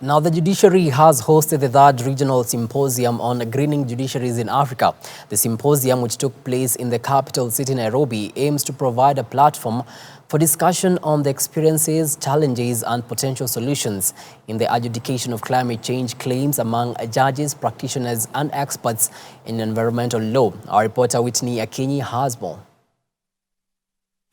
Now, the Judiciary has hosted the third regional symposium on greening judiciaries in Africa. The symposium, which took place in the capital city Nairobi, aims to provide a platform for discussion on the experiences, challenges and potential solutions in the adjudication of climate change claims among judges, practitioners and experts in environmental law. Our reporter Whitney Akinyi has more.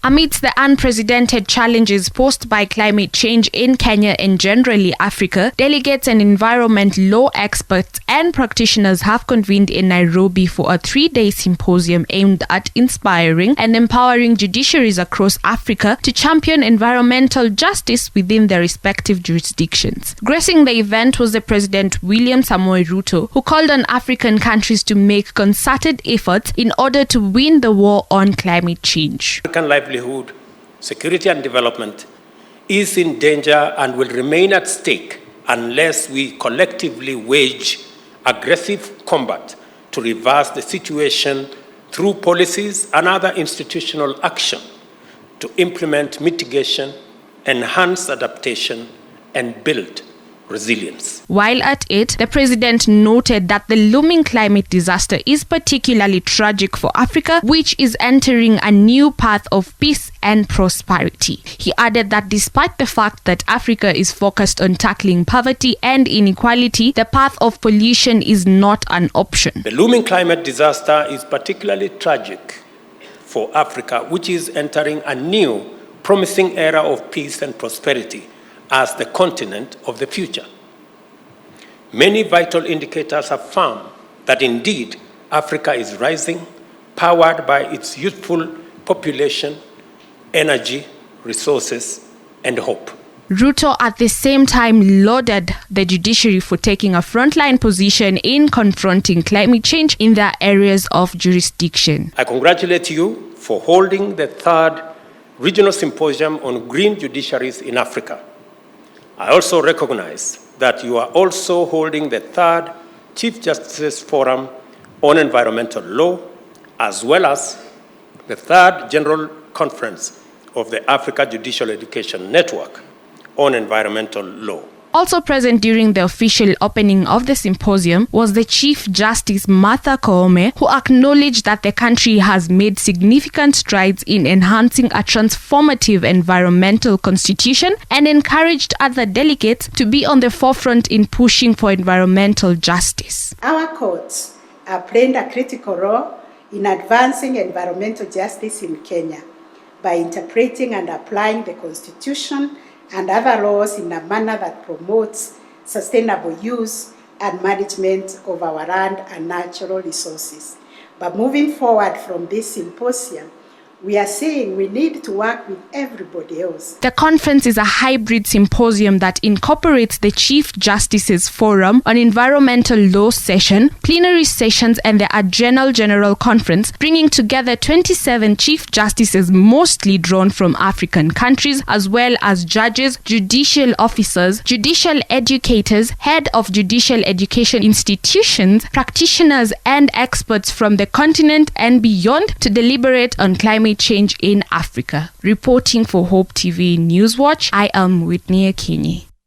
Amidst the unprecedented challenges posed by climate change in Kenya and generally Africa, delegates and environment law experts and practitioners have convened in Nairobi for a 3-day symposium aimed at inspiring and empowering judiciaries across Africa to champion environmental justice within their respective jurisdictions. Gracing the event was the President William Samoei Ruto, who called on African countries to make concerted efforts in order to win the war on climate change. African livelihood, security and development is in danger and will remain at stake unless we collectively wage aggressive combat to reverse the situation through policies and other institutional action to implement mitigation, enhance adaptation, and build resilience. While at it, the president noted that the looming climate disaster is particularly tragic for Africa, which is entering a new path of peace and prosperity. He added that despite the fact that Africa is focused on tackling poverty and inequality, the path of pollution is not an option. The looming climate disaster is particularly tragic for Africa, which is entering a new, promising era of peace and prosperity as the continent of the future. Many vital indicators affirm that indeed Africa is rising, powered by its youthful population, energy, resources, and hope. Ruto at the same time lauded the judiciary for taking a frontline position in confronting climate change in their areas of jurisdiction. I congratulate you for holding the third regional symposium on green judiciaries in Africa. I also recognize that you are also holding the third Chief Justices Forum on environmental law, as well as the third General Conference of the Africa Judicial Education Network on environmental law. Also present during the official opening of the symposium was the Chief Justice Martha Koome, who acknowledged that the country has made significant strides in enhancing a transformative environmental constitution and encouraged other delegates to be on the forefront in pushing for environmental justice. Our courts are playing a critical role in advancing environmental justice in Kenya by interpreting and applying the Constitution and other laws in a manner that promotes sustainable use and management of our land and natural resources. But moving forward from this symposium, we are saying we need to work with everybody else. The conference is a hybrid symposium that incorporates the Chief Justices Forum on Environmental Law session, plenary sessions, and the Adrenal General Conference, bringing together 27 Chief Justices, mostly drawn from African countries, as well as judges, judicial officers, judicial educators, head of judicial education institutions, practitioners, and experts from the continent and beyond to deliberate on climate change in Africa. Reporting for Hope TV Newswatch, I am Whitney Akinyi.